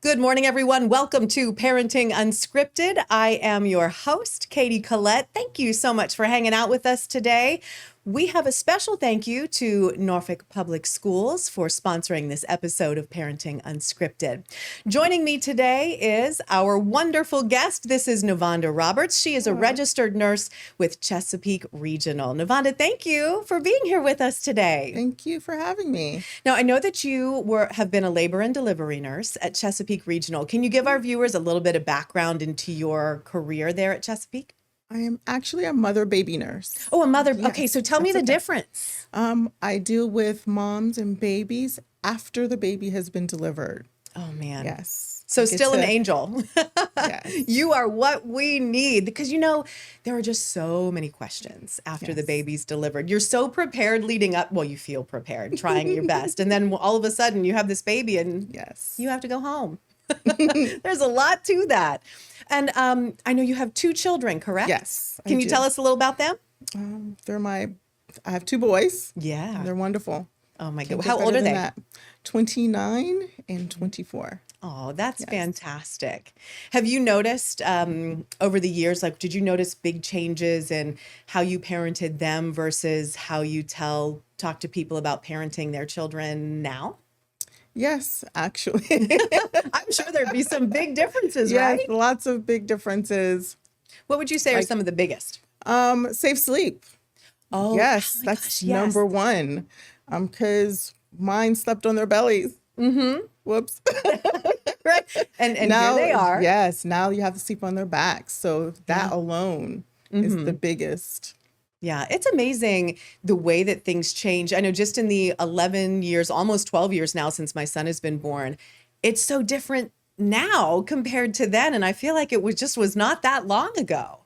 Good morning, everyone. Welcome to Parenting Unscripted. I am your host, Katie Collette. Thank you so much for hanging out with us today. We have a special thank you to Norfolk Public Schools for sponsoring this episode of Parenting Unscripted. Joining me today is our wonderful guest. This is Navonda Roberts. She is a registered nurse with Chesapeake Regional. Navonda, thank you for being here with us today. Thank you for having me. Now, I know that you have been a labor and delivery nurse at Chesapeake Regional. Can you give our viewers a little bit of background into your career there at Chesapeake? I am actually a mother-baby nurse. Oh, a mother. Yes, Okay, so tell me the difference. I deal with moms and babies after the baby has been delivered. Oh, man. Yes. So still an angel. Yes. You are what we need because, there are just so many questions after the baby's delivered. You're so prepared leading up. Well, you feel prepared, trying your best. And then all of a sudden you have this baby and you have to go home. There's a lot to that. And I know you have 2 children, correct? Yes. Can you tell us a little about them? I have 2 boys. Yeah. They're wonderful. Oh my God. How old are they? 29 and 24. Oh, that's fantastic. Have you noticed over the years, did you notice big changes in how you parented them versus how you talk to people about parenting their children now? Yes, actually. I'm sure there'd be some big differences, Yes, right? lots of big differences. What would you say are some of the biggest? Safe sleep. Oh, Yes, my that's gosh, yes. number one. Because mine slept on their bellies. Mm-hmm. Whoops. Right. And Now, here they are. Yes, now you have to sleep on their backs. So that alone is the biggest. Yeah, it's amazing the way that things change. I know just in the 11 years, almost 12 years now since my son has been born, it's so different now compared to then. And I feel like it was not that long ago.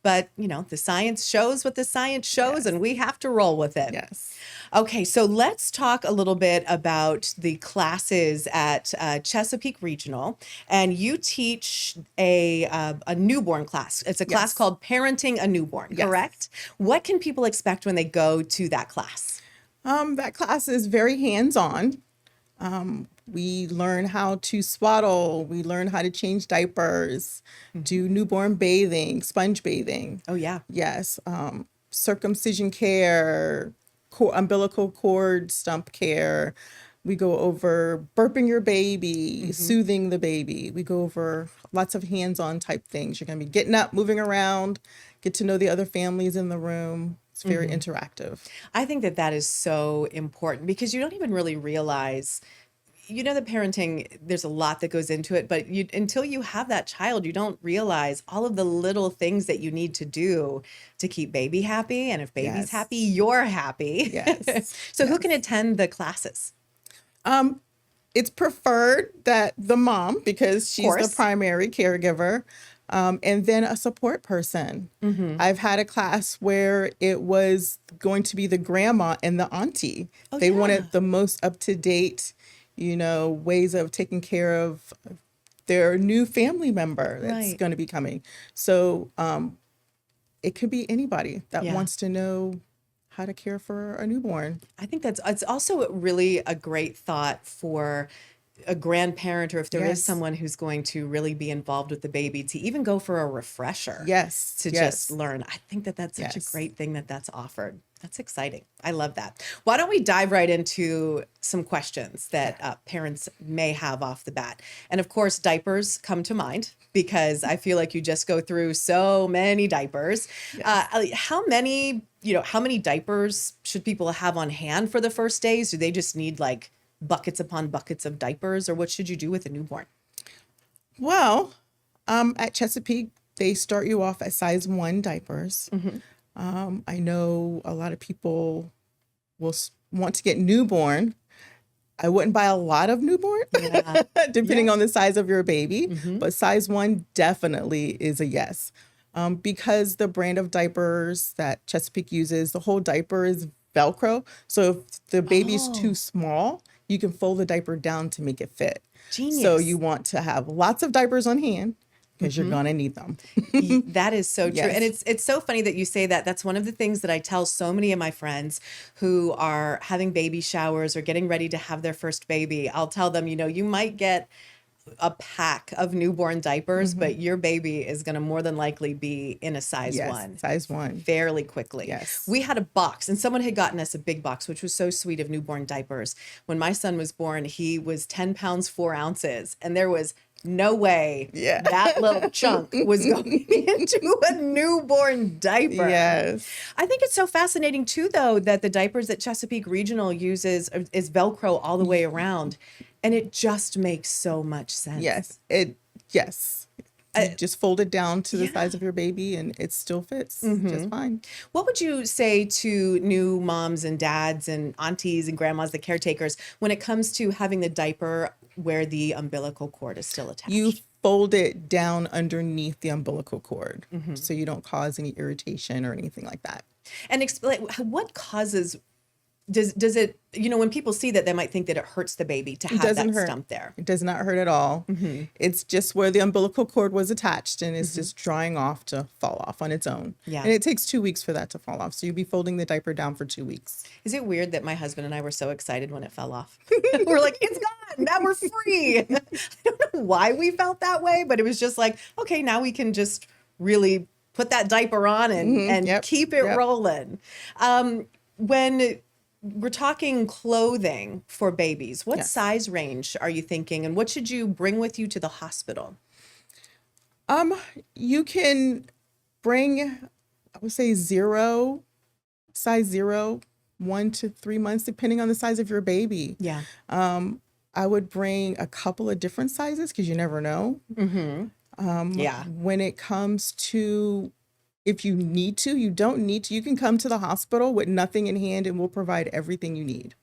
But, the science shows what the science shows, and we have to roll with it. Yes. Okay, so let's talk a little bit about the classes at Chesapeake Regional. And you teach a newborn class. It's a class called Parenting a Newborn, correct? What can people expect when they go to that class? That class is very hands-on. We learn how to swaddle. We learn how to change diapers, do newborn bathing, sponge bathing. Oh, yeah. Yes. Circumcision care, umbilical cord stump care. We go over burping your baby, soothing the baby. We go over lots of hands-on type things. You're going to be getting up, moving around, get to know the other families in the room. It's very interactive. I think that is so important because you don't even really realize, the parenting, there's a lot that goes into it, but until you have that child, you don't realize all of the little things that you need to do to keep baby happy. And if baby's happy, you're happy. Yes. So who can attend the classes? It's preferred that the mom, because she's the primary caregiver, and then a support person. I've had a class where it was going to be the grandma and the auntie. They wanted the most up-to-date, ways of taking care of their new family member that's going to be coming. So it could be anybody that wants to know how to care for a newborn. I think it's also really a great thought for a grandparent, or if there is someone who's going to really be involved with the baby, to even go for a refresher. Yes. To just learn. I think that's such a great thing that's offered. That's exciting. I love that. Why don't we dive right into some questions that parents may have off the bat? And of course, diapers come to mind because I feel like you just go through so many diapers. How many diapers should people have on hand for the first days? Do they just need buckets upon buckets of diapers, or what should you do with a newborn? Well, at Chesapeake, they start you off at size 1 diapers. I know a lot of people will want to get newborn. I wouldn't buy a lot of newborn, depending on the size of your baby, but size 1 definitely is a yes. Because the brand of diapers that Chesapeake uses, the whole diaper is Velcro. So if the baby's too small, you can fold the diaper down to make it fit. Genius. So you want to have lots of diapers on hand because you're going to need them. That is so true. Yes. And it's so funny that you say that. That's one of the things that I tell so many of my friends who are having baby showers or getting ready to have their first baby. I'll tell them, you might get a pack of newborn diapers, but your baby is going to more than likely be in a size Yes, one. size one. Fairly quickly. Yes. We had a box, and someone had gotten us a big box, which was so sweet, of newborn diapers. When my son was born, he was 10 pounds, 4 ounces, and there was no way that little chunk was going into a newborn diaper. Yes. I think it's so fascinating too, though, that the diapers that Chesapeake Regional uses is Velcro all the way around, and it just makes so much sense. Yes. You just fold it down to the size of your baby and it still fits just fine. What would you say to new moms and dads and aunties and grandmas, the caretakers, when it comes to having the diaper where the umbilical cord is still attached? You fold it down underneath the umbilical cord so you don't cause any irritation or anything like that. And explain what causes. Does it, when people see that, they might think that it hurts the baby to have that stump there. It does not hurt at all. It's just where the umbilical cord was attached, and it's just drying off to fall off on its own. Yeah. And it takes 2 weeks for that to fall off. So you'll be folding the diaper down for 2 weeks. Is it weird that my husband and I were so excited when it fell off? We're like, it's gone. Now we're free. I don't know why we felt that way, but it was just like, okay, now we can just really put that diaper on and keep it rolling. When we're talking clothing for babies, what size range are you thinking, and what should you bring with you to the hospital? You can bring, I would say size 0, 1 to 3 months, depending on the size of your baby. Yeah. I would bring a couple of different sizes because you never know. When it comes to, if you need to, you don't need to, you can come to the hospital with nothing in hand and we'll provide everything you need.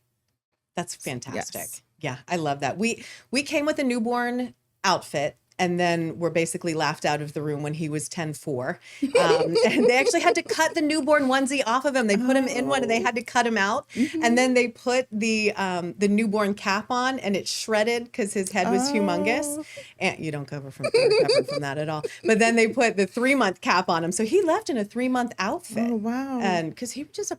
That's fantastic. Yes. Yeah, I love that. We came with a newborn outfit, and then were basically laughed out of the room when he was 10-4. And they actually had to cut the newborn onesie off of him. They put him in one and they had to cut him out. And then they put the newborn cap on, and it shredded because his head was humongous. And you don't cover from that at all. But then they put the 3-month cap on him. So he left in a 3-month outfit. Oh, wow. And because he was just a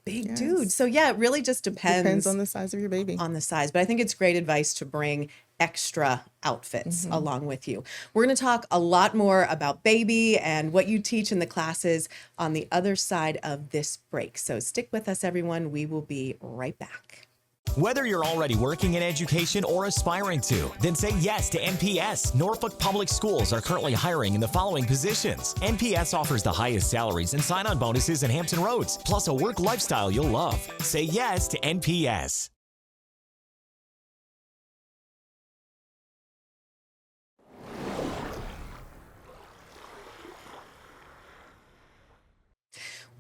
big dude. So yeah, it really just depends on the size of your baby. On the size. But I think it's great advice to bring extra outfits along with you. We're going to talk a lot more about baby and what you teach in the classes on the other side of this break. So stick with us, everyone. We will be right back. Whether you're already working in education or aspiring to, then say yes to NPS. Norfolk Public Schools are currently hiring in the following positions. NPS offers the highest salaries and sign-on bonuses in Hampton Roads, plus a work lifestyle you'll love. Say yes to NPS.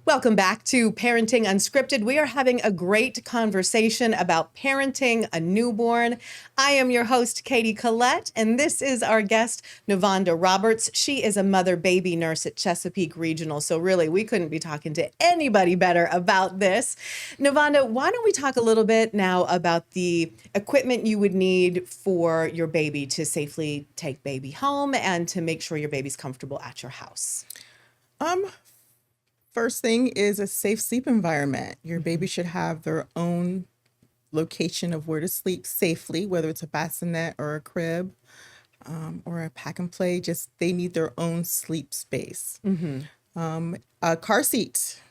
Welcome back to Parenting Unscripted. We are having a great conversation about parenting a newborn. I am your host, Katie Collette, and this is our guest, Navonda Roberts. She is a mother-baby nurse at Chesapeake Regional, so really we couldn't be talking to anybody better about this. Navonda, why don't we talk a little bit now about the equipment you would need for your baby to safely take baby home and to make sure your baby's comfortable at your house? First thing is a safe sleep environment. Your baby should have their own location of where to sleep safely, whether it's a bassinet or a crib or a pack and play. Just they need their own sleep space. A car seat.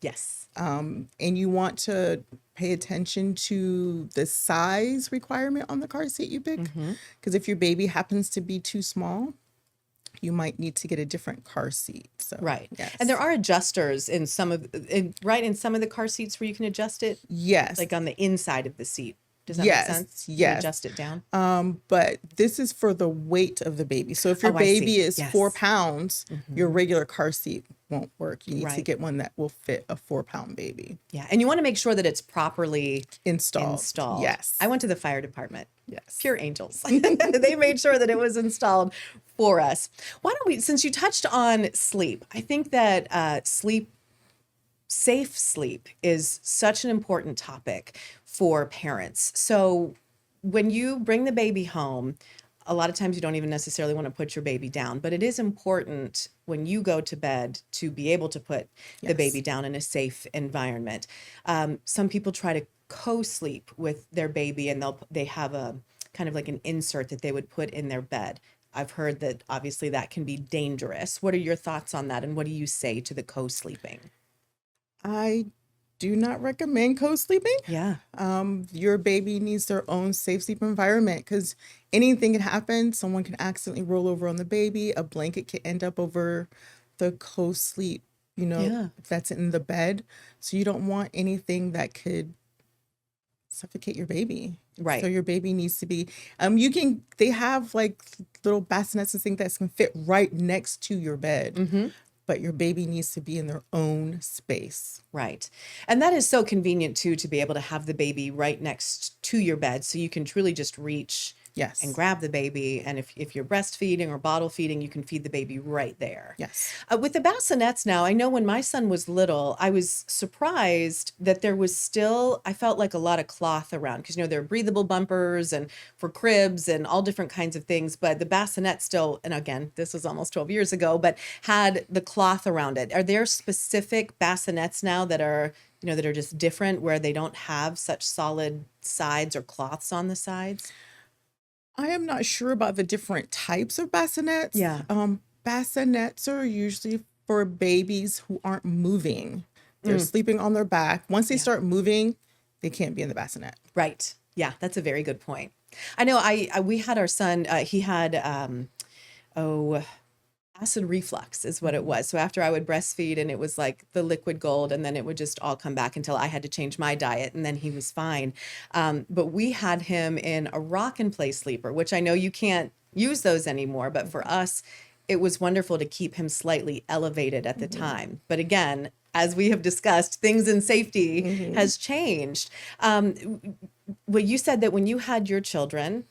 Yes. And you want to pay attention to the size requirement on the car seat you pick. Because if your baby happens to be too small, you might need to get a different car seat. So, right. Yes. And there are adjusters in some of the car seats where you can adjust it. Yes. Like on the inside of the seat. Does that make sense? Yes. You adjust it down. But this is for the weight of the baby. So if your baby is 4 pounds, your regular car seat won't work. You need to get one that will fit a 4-pound baby. Yeah. And you want to make sure that it's properly installed. Yes. I went to the fire department. Yes. Pure angels. They made sure that it was installed for us. Why don't we, since you touched on sleep, I think that safe sleep is such an important topic for parents. So when you bring the baby home, a lot of times you don't even necessarily want to put your baby down, but it is important when you go to bed to be able to put the baby down in a safe environment. Some people try to co-sleep with their baby, and they have a kind of like an insert that they would put in their bed. I've heard that obviously that can be dangerous. What are your thoughts on that? And what do you say to the co-sleeping? I do not recommend co-sleeping. Yeah. Your baby needs their own safe sleep environment because anything can happen. Someone can accidentally roll over on the baby. A blanket can end up over the co-sleep, if that's in the bed. So you don't want anything that could suffocate your baby. Right. So your baby needs to be, they have like little bassinets and things that can fit right next to your bed. But your baby needs to be in their own space. Right. And that is so convenient too, to be able to have the baby right next to your bed so you can truly just reach and grab the baby. And if you're breastfeeding or bottle feeding, you can feed the baby right there. Yes. With the bassinets now, I know when my son was little, I was surprised that there was still, I felt like a lot of cloth around because, there are breathable bumpers and for cribs and all different kinds of things. But the bassinet still, and again, this was almost 12 years ago, but had the cloth around it. Are there specific bassinets now that are, that are just different where they don't have such solid sides or cloths on the sides? I am not sure about the different types of bassinets. Yeah. Bassinets are usually for babies who aren't moving. They're sleeping on their back. Once they start moving, they can't be in the bassinet. Right. Yeah, that's a very good point. I know we had our son, he had, acid reflux is what it was. So after I would breastfeed and it was like the liquid gold and then it would just all come back until I had to change my diet and then he was fine. But we had him in a rock and play sleeper, which I know you can't use those anymore. But for us, it was wonderful to keep him slightly elevated at the time. But again, as we have discussed, things in safety has changed. Well, you said that when you had your children,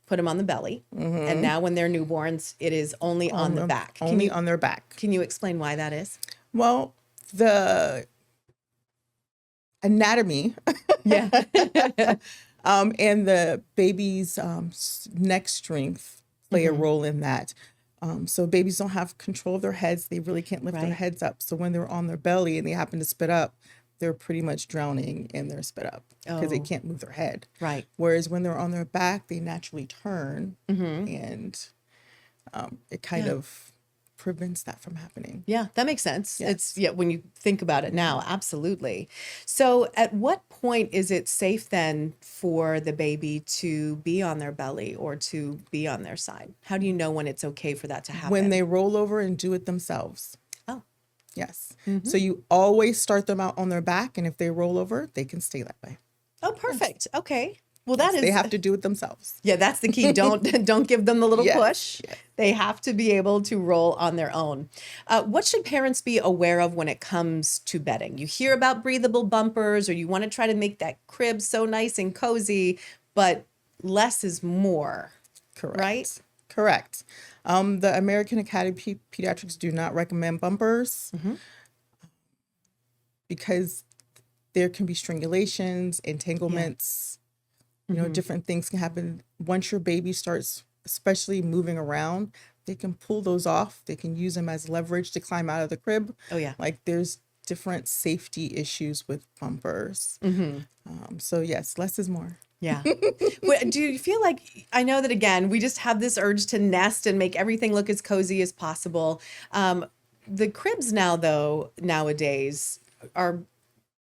put them on the belly, and now when they're newborns, it is only on the back. Only on their back. Can you explain why that is? Well, the anatomy and the baby's neck strength play a role in that. So babies don't have control of their heads. They really can't lift their heads up. So when they're on their belly and they happen to spit up, they're pretty much drowning in their spit up because they can't move their head. Right. Whereas when they're on their back, they naturally turn and it kind of prevents that from happening. Yeah, that makes sense. Yes. It's when you think about it now, absolutely. So at what point is it safe then for the baby to be on their belly or to be on their side? How do you know when it's okay for that to happen? When they roll over and do it themselves. Oh. Yes. So you always start them out on their back, and if they roll over, they can stay that way. Oh, perfect. Okay. Well, that is, they have to do it themselves. Yeah, that's the key. Don't give them the little push. Yes. They have to be able to roll on their own. What should parents be aware of when it comes to bedding? You hear about breathable bumpers, or you want to try to make that crib so nice and cozy, but less is more. Correct. Right? Correct. The American Academy of Pediatrics do not recommend bumpers because there can be strangulations, entanglements. Different things can happen. Once your baby starts, especially moving around, they can pull those off. They can use them as leverage to climb out of the crib. Oh, yeah. Like there's different safety issues with bumpers. So yes, less is more. Yeah. Do you feel like, I know that again, we just have this urge to nest and make everything look as cozy as possible. The cribs now, though, nowadays are,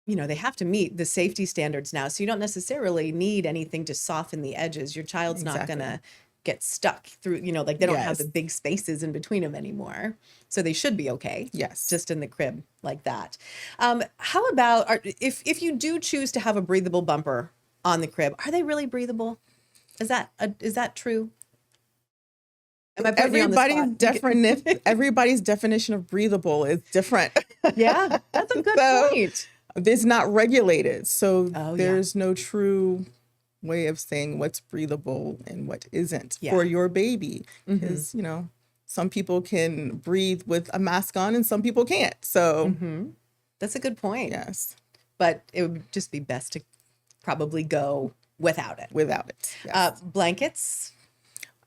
they have to meet the safety standards now. So you don't necessarily need anything to soften the edges. Your child's not going to get stuck through, like they don't have the big spaces in between them anymore. So they should be okay. Yes. Just in the crib like that. How about, if you do choose to have a breathable bumper on the crib, are they really breathable? Is that true? Am I putting you on the spot? Everybody's definition of breathable is different. Yeah, that's a good point. It's not regulated. So there's no true way of saying what's breathable and what isn't for your baby. Because, some people can breathe with a mask on and some people can't. So that's a good point. Yes. But it would just be best to probably go without it. Yes. Blankets?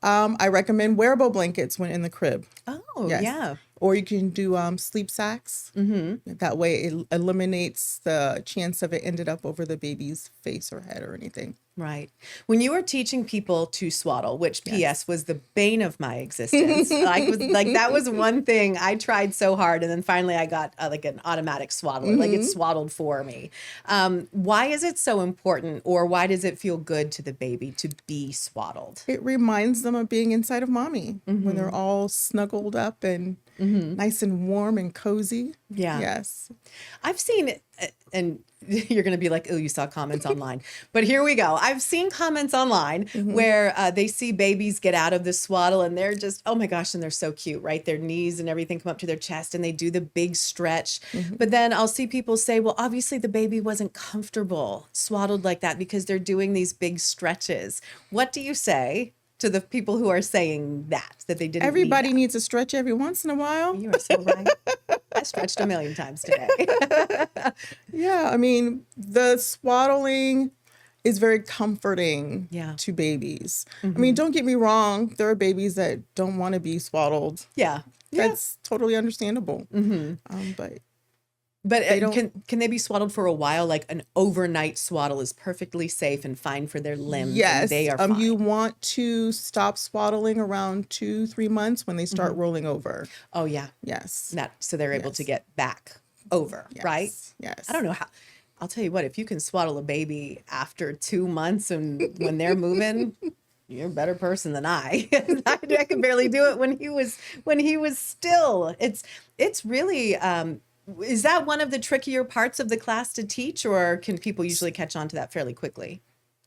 I recommend wearable blankets when in the crib. Oh, yeah. Or you can do sleep sacks. That way it eliminates the chance of it ended up over the baby's face or head or anything. Right. When you were teaching people to swaddle, which Yes. PS was the bane of my existence, that was one thing I tried so hard, and then finally I got like an automatic swaddler, like it swaddled for me. Why is it so important, or why does it feel good to the baby to be swaddled? It reminds them of being inside of mommy when they're all snuggled up and nice and warm and cozy. Yeah. Yes. I've seen, and you're going to be like, oh, you saw comments online. But here we go. I've seen comments online where they see babies get out of the swaddle and they're just, oh my gosh, and they're so cute, right? Their knees and everything come up to their chest and they do the big stretch. But then I'll see people say, well, obviously the baby wasn't comfortable swaddled like that because they're doing these big stretches. What do you say to the people who are saying that they didn't Everybody need needs a stretch every once in a while. that? You are so right. I stretched a million times today. Yeah, I mean, the swaddling is very comforting Yeah. to babies. I mean, don't get me wrong, there are babies that don't want to be swaddled. Yeah. That's totally understandable. But But They don't- can they be swaddled for a while? Like an overnight swaddle is perfectly safe and fine for their limbs. And yes, they are fine. you want to stop swaddling around 2-3 months when they start rolling over. Oh yeah, Yes. so they're able to Yes. get back over, right? Yes. I don't know how. I'll tell you what. If you can swaddle a baby after 2 months and when they're moving, you're a better person than I. I could barely do it when he was still. It's really. Is that one of the trickier parts of the class to teach, or can people usually catch on to that fairly quickly?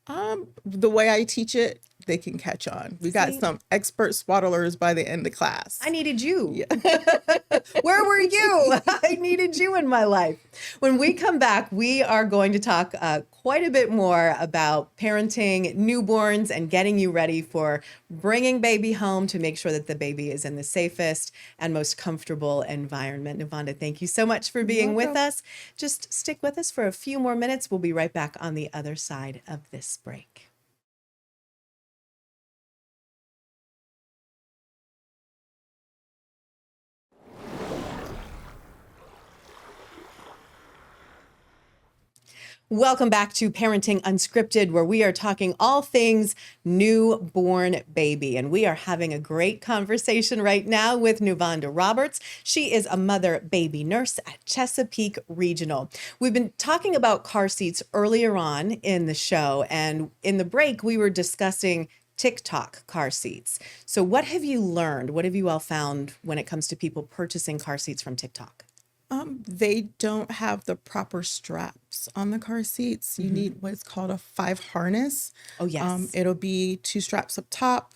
The way I teach it, they can catch on. We got See? some expert swaddlers by the end of class. I needed you. Where were you? I needed you in my life. When we come back, we are going to talk quite a bit more about parenting newborns and getting you ready for bringing baby home to make sure that the baby is in the safest and most comfortable environment. Navanda, thank you so much for being with us. Just stick with us for a few more minutes. We'll be right back on the other side of this break. Welcome back to Parenting Unscripted, where we are talking all things newborn baby. And we are having a great conversation right now with Nuvanda Roberts. She is a mother baby nurse at Chesapeake Regional. We've been talking about car seats earlier on in the show, and in the break, we were discussing TikTok car seats. So what have you learned? What have you all found when it comes to people purchasing car seats from TikTok? They don't have the proper straps on the car seats. You need what's called a 5 harness. Oh, yes. It'll be 2 straps up top,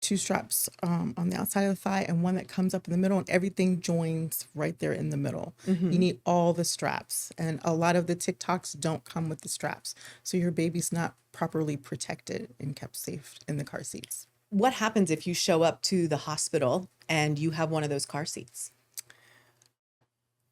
2 straps on the outside of the thigh, and one that comes up in the middle, and everything joins right there in the middle. You need all the straps, and a lot of the TikToks don't come with the straps, so your baby's not properly protected and kept safe in the car seats. What happens if you show up to the hospital and you have one of those car seats?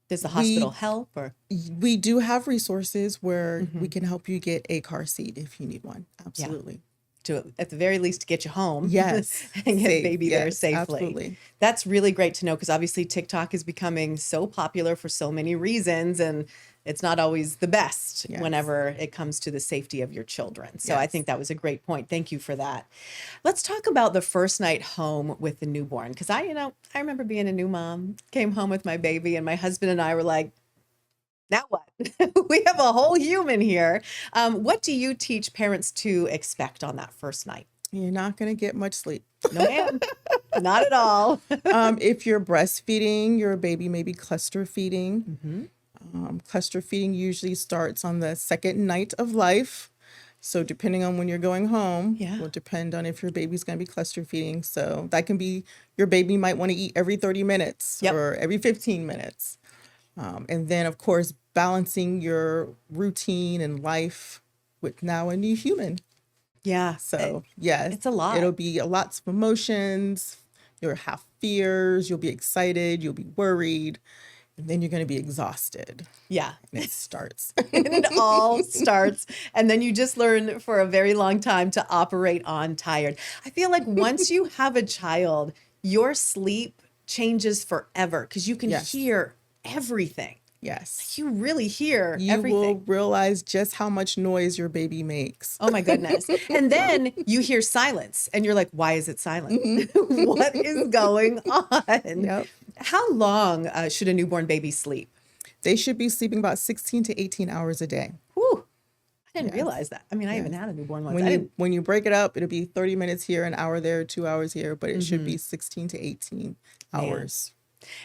Does the hospital help, or? We do have resources where we can help you get a car seat if you need one. Absolutely. To at the very least to get you home, Yes. and get Safe. baby there Yes, safely. absolutely. That's really great to know, because obviously TikTok is becoming so popular for so many reasons, and it's not always the best Yes. whenever it comes to the safety of your children. So I Yes. think that was a great point. Thank you for that. Let's talk about the first night home with the newborn, because I remember being a new mom, came home with my baby, and my husband and I were like, now what? We have a whole human here. What do you teach parents to expect on that first night? You're not going to get much sleep. No, ma'am. Not at all. If you're breastfeeding, your baby may be cluster feeding. Cluster feeding usually starts on the second night of life. So depending on when you're going home, will depend on if your baby's going to be cluster feeding. So that can be, your baby might want to eat every 30 minutes or every 15 minutes. And then, of course, balancing your routine and life with now a new human. Yeah. So, yes. it's a lot. It'll be lots of emotions. You'll have fears. You'll be excited. You'll be worried. And then you're going to be exhausted. Yeah. And it starts. And it all starts. And then you just learn for a very long time to operate on tired. I feel like once you have a child, your sleep changes forever, because you can Yes. hear everything. Yes. You really hear You everything. will realize just how much noise your baby makes. Oh my goodness. And then you hear silence and you're like, why is it silent? What is going on? Yep. How long should a newborn baby sleep? They should be sleeping about 16 to 18 hours a day. Whew. I didn't Yes. realize that. I mean, I Yes. even had a newborn once. When you break it up, it'll be 30 minutes here, an hour there, 2 hours here, but it should be 16 to 18 hours.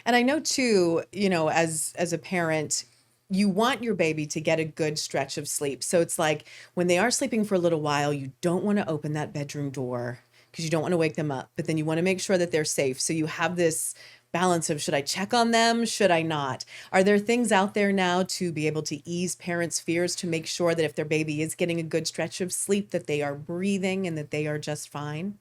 And I know too, you know, as a parent, you want your baby to get a good stretch of sleep. So it's like when they are sleeping for a little while, you don't want to open that bedroom door because you don't want to wake them up, but then you want to make sure that they're safe. So you have this balance of, should I check on them? Should I not? Are there things out there now to be able to ease parents' fears to make sure that if their baby is getting a good stretch of sleep, that they are breathing and that they are just fine?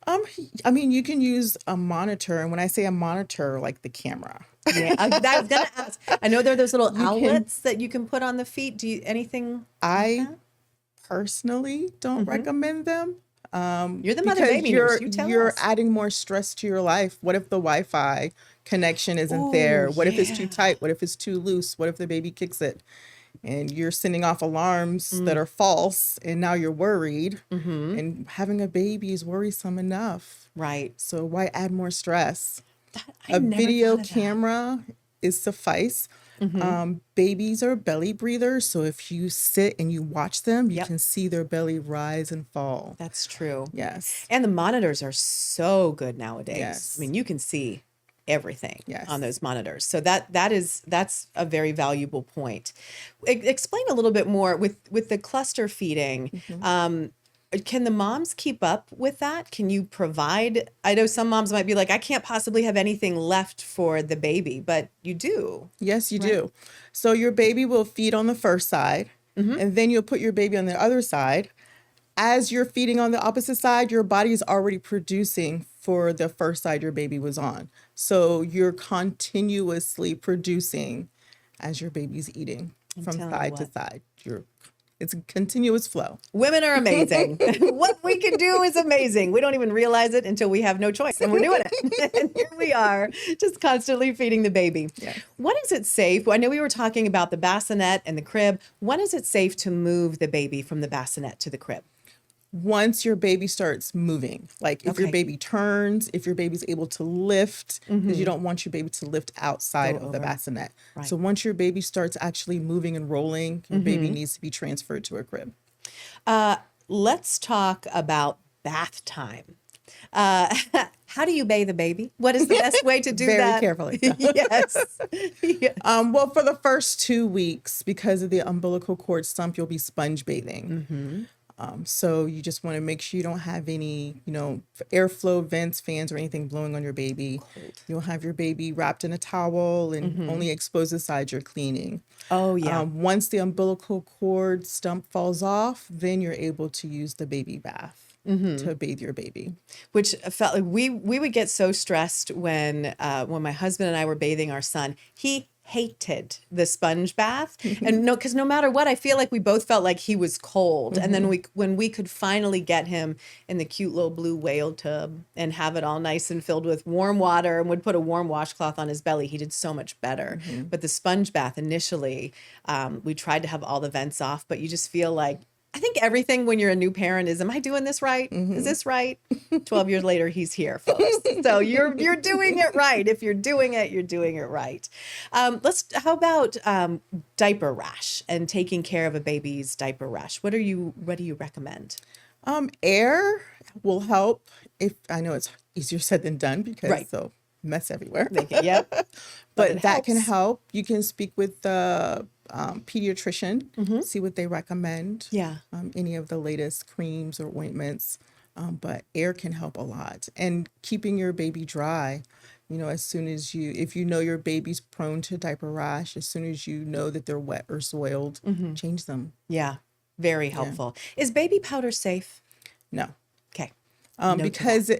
I mean, you can use a monitor, and when I say a monitor, like the camera. Yeah, I was gonna ask. I know there are those little outlets that you can put on the feet. Do you anything? I personally don't recommend them. You're the mother Because baby nurse. You tell you're us. adding more stress to your life. What if the Wi-Fi connection isn't there? Ooh, What if it's too yeah. tight? What if it's too loose? What if the baby kicks it? And you're sending off alarms that are false, and now you're worried. And having a baby is worrisome enough. Right. So why add more stress? I A never video thought of that. camera is suffice. Babies are belly breathers, so if you sit and you watch them, you Yep. can see their belly rise and fall. That's true. Yes. And the monitors are so good nowadays. Yes. I mean, you can see everything Yes. on those monitors. So that's a very valuable point. Explain a little bit more with the cluster feeding. Can the moms keep up with that? Can you provide? I know some moms might be like, I can't possibly have anything left for the baby, but you do. Yes, you do. So your baby will feed on the first side, and then you'll put your baby on the other side. As you're feeding on the opposite side, your body is already producing for the first side your baby was on. So you're continuously producing as your baby's eating from telling you side to what. side. It's a continuous flow. Women are amazing. What we can do is amazing. We don't even realize it until we have no choice and we're doing it. And here we are, just constantly feeding the baby. Yes. When is it safe? I know we were talking about the bassinet and the crib. When is it safe to move the baby from the bassinet to the crib? Once your baby starts moving, like if your Okay. baby turns, if your baby's able to lift, because you don't want your baby to lift outside of the bassinet. Right. So once your baby starts actually moving and rolling, your baby needs to be transferred to a crib. Let's talk about bath time. How do you bathe a baby? What is the best way to do Very that? carefully. Yes. Yes. Well, for the first 2 weeks, because of the umbilical cord stump, you'll be sponge bathing. So you just want to make sure you don't have any, airflow, vents, fans, or anything blowing on your baby. You'll have your baby wrapped in a towel and only expose the side you're cleaning. Oh, yeah. Once the umbilical cord stump falls off, then you're able to use the baby bath to bathe your baby. Which felt like we would get so stressed when my husband and I were bathing our son. He hated the sponge bath, and because no matter what, I feel like we both felt like he was cold. And then when we could finally get him in the cute little blue whale tub and have it all nice and filled with warm water, and would put a warm washcloth on his belly, he did so much better. But the sponge bath initially, we tried to have all the vents off, but you just feel like, I think everything when you're a new parent is, am I doing this right? Is this right? 12 years later, he's here, folks. So you're doing it right. If you're doing it, you're doing it right. How about diaper rash and taking care of a baby's diaper rash? What do you recommend? Air will help. If I know it's easier said than done because Right. so mess everywhere. Yep. But it that can helps. help. You can speak with the pediatrician, see what they recommend. Yeah. Any of the latest creams or ointments. But air can help a lot. And keeping your baby dry, as soon as if you know your baby's prone to diaper rash, as soon as you know that they're wet or soiled, change them. Yeah. Very helpful. Is baby powder safe? No. Okay. Because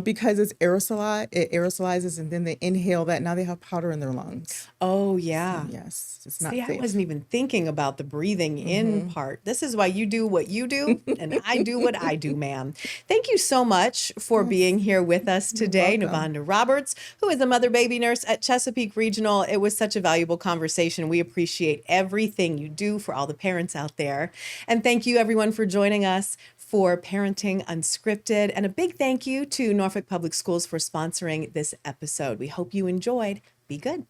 because it aerosolizes, and then they inhale that. Now they have powder in their lungs. Oh, yeah. Yes, it's not See, I safe. wasn't even thinking about the breathing in part. This is why you do what you do and I do what I do, ma'am. Thank you so much for being here with us today, welcome. Navanda Roberts, who is a mother baby nurse at Chesapeake Regional. It was such a valuable conversation. We appreciate everything you do for all the parents out there. And thank you, everyone, for joining us for Parenting Unscripted. And a big thank you to Norfolk Public Schools for sponsoring this episode. We hope you enjoyed. Be good.